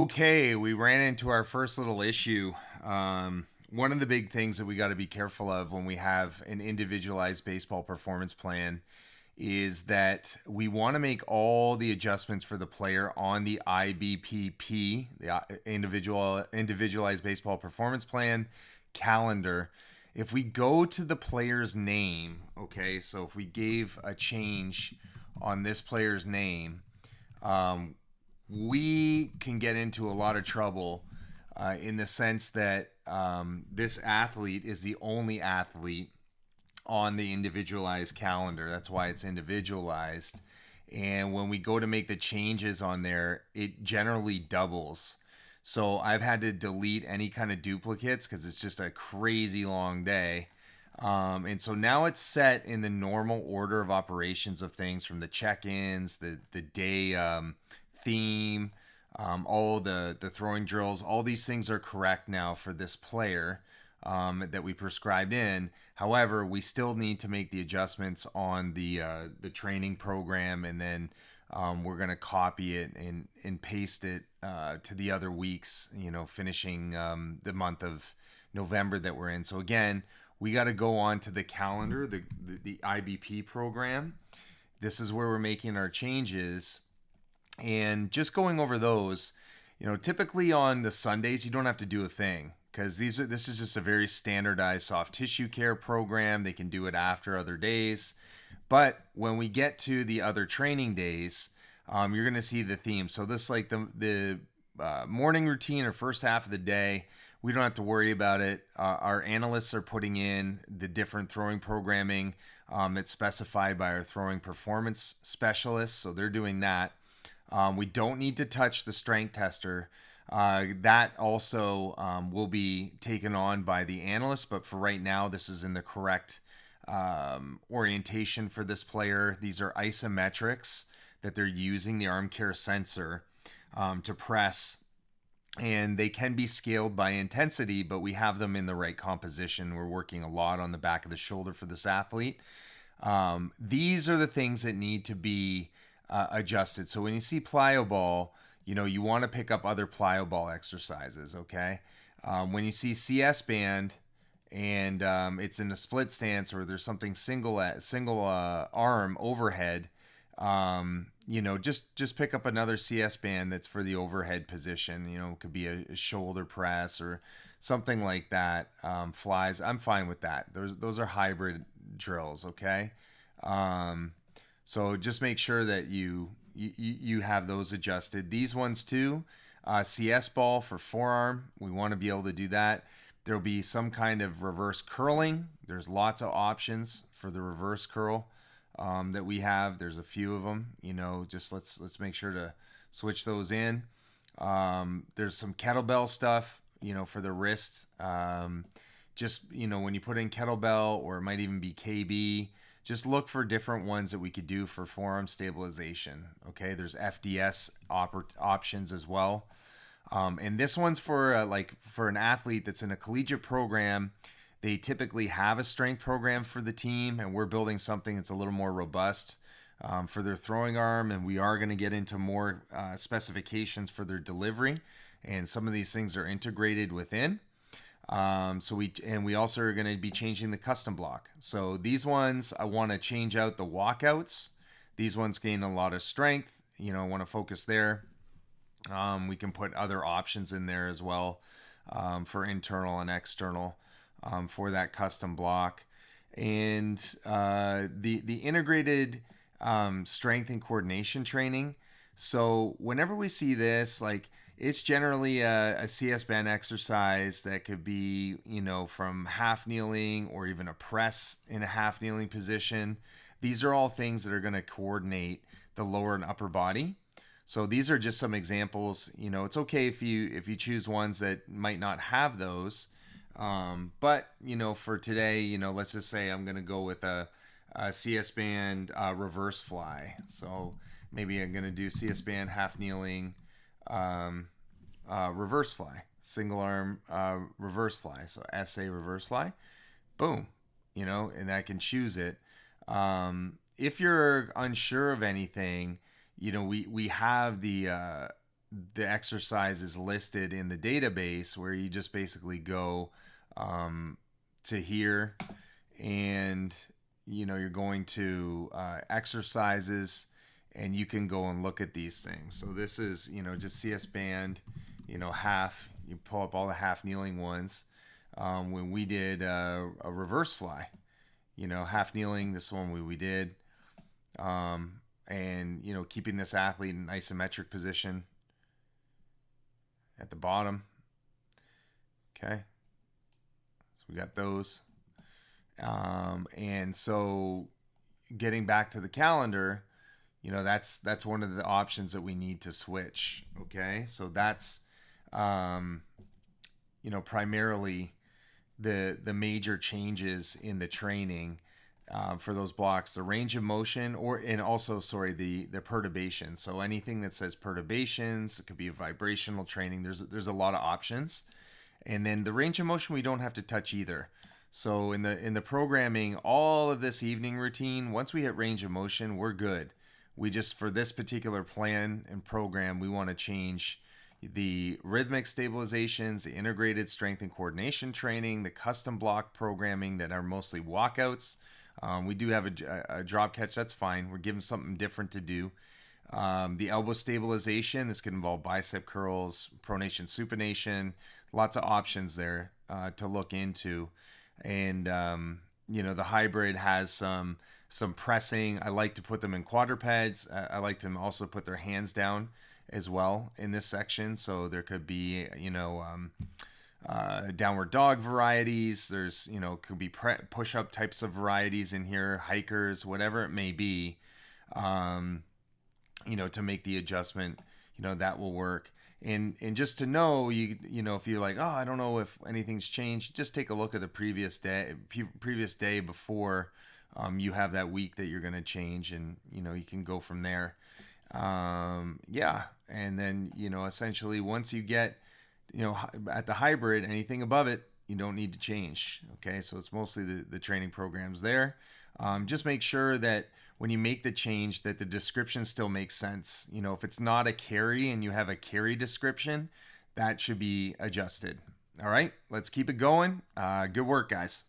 Okay, we ran into our first little issue. One of the big things that we got to be careful of when we have an individualized baseball performance plan is that we want to make all the adjustments for the player on the IBPP, the individualized baseball performance plan calendar. If we go to the player's name, okay, so if we gave a change on this player's name, um, we can get into a lot of trouble in the sense that this athlete is the only athlete on the individualized calendar. That's why it's individualized. And when we go to make the changes on there, it generally doubles. So I've had to delete any kind of duplicates because it's just a crazy long day. And so now it's set in the normal order of operations of things from the check-ins, the day theme, all the throwing drills. All these things are correct now for this player that we prescribed in. However, we still need to make the adjustments on the training program, and then we're going to copy it and paste it to the other weeks. Finishing the month of November that we're in. So again, we got to go on to the calendar, the IBP program. This is where we're making our changes, and just going over those. Typically on the Sundays you don't have to do a thing because this is just a very standardized soft tissue care program. They can do it after other days, but when we get to the other training days, you're going to see the theme. So this, like the morning routine or first half of the day, we don't have to worry about it. Our analysts are putting in the different throwing programming that's specified by our throwing performance specialists, so they're doing that. We don't need to touch the strength tester. That also will be taken on by the analyst, but for right now, this is in the correct orientation for this player. These are isometrics that they're using the ArmCare sensor to press, and they can be scaled by intensity, but we have them in the right composition. We're working a lot on the back of the shoulder for this athlete. These are the things that need to be adjusted. So when you see plyo ball, you want to pick up other plyo ball exercises, okay? When you see CS band and it's in a split stance, or there's something single arm overhead, just pick up another CS band that's for the overhead position. It could be a shoulder press or something like that. Flies, I'm fine with that. Those are hybrid drills, okay? So just make sure that you have those adjusted. These ones too, CS ball for forearm, we want to be able to do that. There'll be some kind of reverse curling. There's lots of options for the reverse curl that we have. There's a few of them. Just let's make sure to switch those in. There's some kettlebell stuff, for the wrist. Just when you put in kettlebell, or it might even be KB, just look for different ones that we could do for forearm stabilization. Okay, there's FDS options as well. And this one's for an athlete that's in a collegiate program. They typically have a strength program for the team, and we're building something that's a little more robust for their throwing arm. And we are going to get into more specifications for their delivery, and some of these things are integrated within. So we also are going to be changing the custom block. So these ones, I want to change out the walkouts. These ones gain a lot of strength. I want to focus there. We can put other options in there as well for internal and external for that custom block. And the integrated strength and coordination training. So whenever we see this, it's generally a CS band exercise that could be, from half kneeling, or even a press in a half kneeling position. These are all things that are going to coordinate the lower and upper body. So these are just some examples. It's okay if you choose ones that might not have those. But for today, let's just say I'm going to go with a CS band reverse fly. So maybe I'm going to do CS band half kneeling reverse fly, single arm reverse fly. So SA reverse fly, boom, and I can choose it. If you're unsure of anything, we have the the exercise is listed in the database, where you just basically go to here, and you're going to exercises, and you can go and look at these things. So this is just CS band, half. You pull up all the half kneeling ones. When we did a reverse fly, half kneeling, this one we did, and keeping this athlete in isometric position at the bottom. Okay, so we got those. And so getting back to the calendar, that's one of the options that we need to switch. Okay, so that's primarily the major changes in the training for those blocks: the range of motion, and also, the perturbation. So anything that says perturbations, it could be a vibrational training. There's a lot of options. And then the range of motion we don't have to touch either. So in the programming, all of this evening routine, once we hit range of motion, we're good. We just, for this particular plan and program, we want to change the rhythmic stabilizations, the integrated strength and coordination training, the custom block programming that are mostly walkouts. We do have a drop catch, that's fine. We're giving something different to do. The elbow stabilization, this could involve bicep curls, pronation, supination, lots of options there to look into. And the hybrid has some pressing. I like to put them in quadrupeds. I like to also put their hands down as well in this section. So there could be downward dog varieties. There's could be push-up types of varieties in here, hikers, whatever it may be. To make the adjustment, that will work. And just to know, if you're like, oh, I don't know if anything's changed, just take a look at the previous day before you have that week that you're going to change, and you can go from there. Yeah, and then essentially once you get at the hybrid, anything above it you don't need to change. Okay, so it's mostly the training programs there. Just make sure that when you make the change that the description still makes sense. If it's not a carry and you have a carry description, that should be adjusted. All right, let's keep it going. Good work, guys.